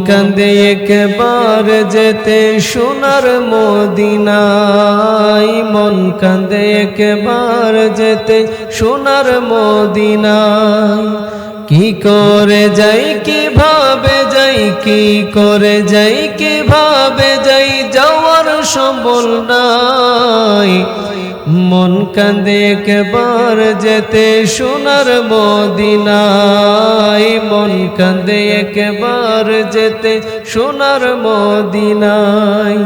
কাঁদে একবার যেতে সোনার মদিনায়, মন কাঁদে একবার যেতে সোনার মদিনায়। কি করে যাই কিভাবে যাই, কি করে যাই কিভাবে যাই, যাওয়ার সম্বল নাই। মন কাঁদে একবার যেতে সোনার মদিনায়, মন কাঁদে একবার যেতে সোনার মদিনায়।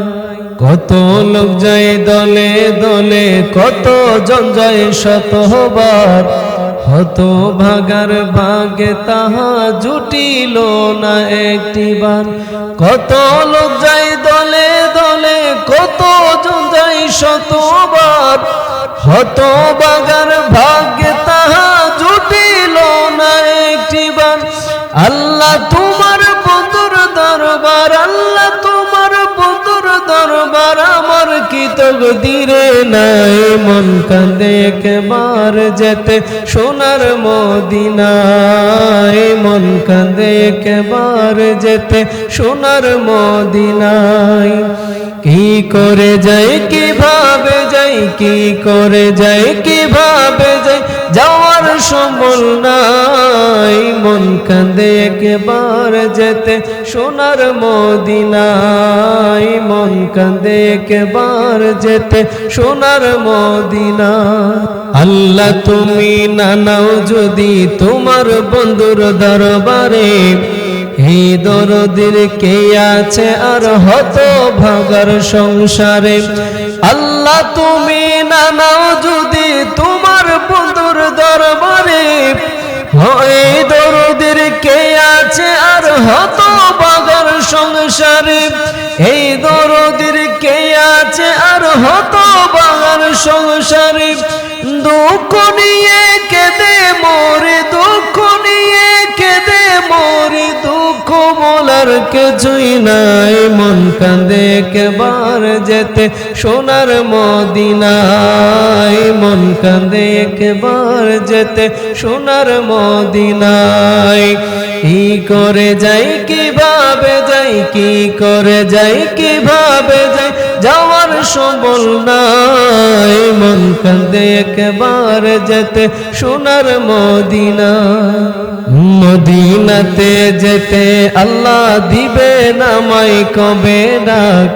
কত লোক যায় দলে দলে, কত জন যায় শতবার, হত ভাগার ভাগে তাহা জুটিল না একটিবার। কত লোক যায় দলে দলে, কত জন যায় শতবার, হত ভাগার ভাগে তাহা জুটিল না একটিবার। আল্লাহ তোমার বন্ধুর দরবার, আল্লাহ তোমার বন্ধুর দরবার, আমার কি তকদিরে নাই। মন কাঁদে একবার যেতে সোনার মদিনায়, মন কাঁদে একবার যেতে সোনার মদিনায়। কি করে যাই কিভাবে যাই, কি করে যাই কিভাবে যাই, যাওয়ার সম্বল নাই। মন কাঁদে একবার যেতে সোনার মদিনায়, মন কাঁদে একবার যেতে সোনার মদিনায়। আল্লাহ তুমি না নাও যদি তোমার বন্ধুর দরবারে, এই দরদির কে আছে আর হত ভাগার সংসারে। আল্লাহ তুমি না নাও যদি তোমার বন্ধুর দরবারে, এই দরদির কে আছে আর হত ভাগার সংসারে। এই দরদির কে আছে আর হত ভাগার সংসারে। দুঃখ নিয়ে কেঁদে মরে, দুঃখ নিয়ে কেঁদে মরে, দুঃখ বলার কিছুই নাই। মন কাঁদে একবার যেতে সোনার মদিনায়, মন কাঁদে একবার যেতে সোনার মদিনায়। কি করে যাই কিভাবে যাই, কি করে যাই কিভাবে যাই, যাওয়ার সম্বল নাই। মন কাঁদে একবার যেতে সোনার মদিনায়। মদিনাতে যেতে আল্লাহ দিবে নামায় কবে ডাক,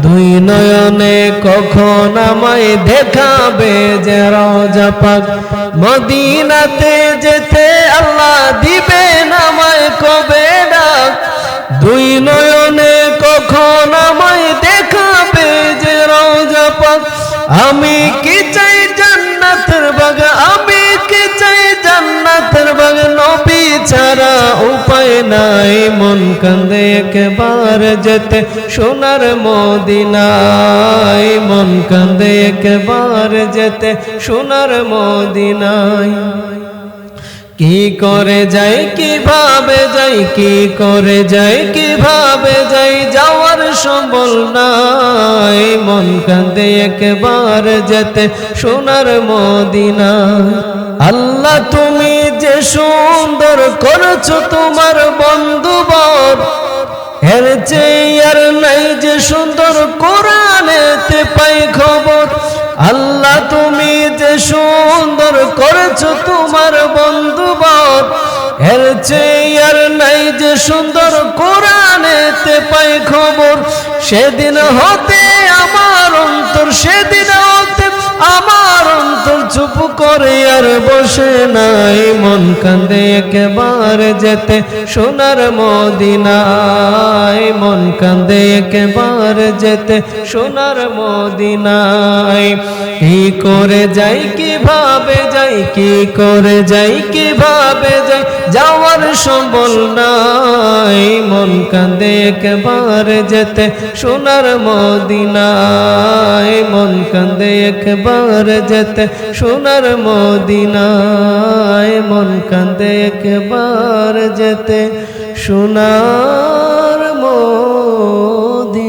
দুই নয়নে কখন আমায় দেখাবে যে রওজা পাক। মদিনাতে যেতে আল্লাহ দিবে নামায় কবে ডাক, দুই নয়নে কখন আমায় দেখাবে যে রওজা পাক। আমি কি চাই জান্নাতের বাগ, আমি কি চাই জান্নাতের বাগ, নবী ছাড়া উপায় নাই। মন কাঁদে একবার যেতে সোনার মদিনায়, মন কাঁদে একবার যেতে সোনার মদিনায়। কি করে যাই কিভাবে যাই, কি করে যাই কিভাবে যাই, যাওয়ার সম্বল নাই। মন কাঁদে একবার যেতে সোনার মদিনায়। আল্লাহ তুমি যে সুন্দর করেছো তোমার বন্ধুবর, এর চেয়ে আর নাই যে সুন্দর কোরআনেতে পাই খবর। আল্লাহ তুমি যে সুন্দর করেছো তোমার বন্ধুবর, এর চেয়ে আর নাই যে সুন্দর কোরআনেতে পাই খবর। সেদিন হতে আমার অন্তর, সেদিন হতে আমার অন্তর চুপ করে আর বসে নাই। মন কাঁদে একবার যেতে সোনার মদিনায়, মন কাঁদে একবার যেতে সোনার মদিনায়। কি করে যাই কিভাবে যাই, কি করে যাই কিভাবে যাই, যাওয়ার সম্বল নাই। মন কাঁদে একবার যেতে সোনার মদিনায়, মন কাঁদে একবার যেতে সোনার মদিনায়, মন কাঁদে একবার যেতে সোনার মদিনায়।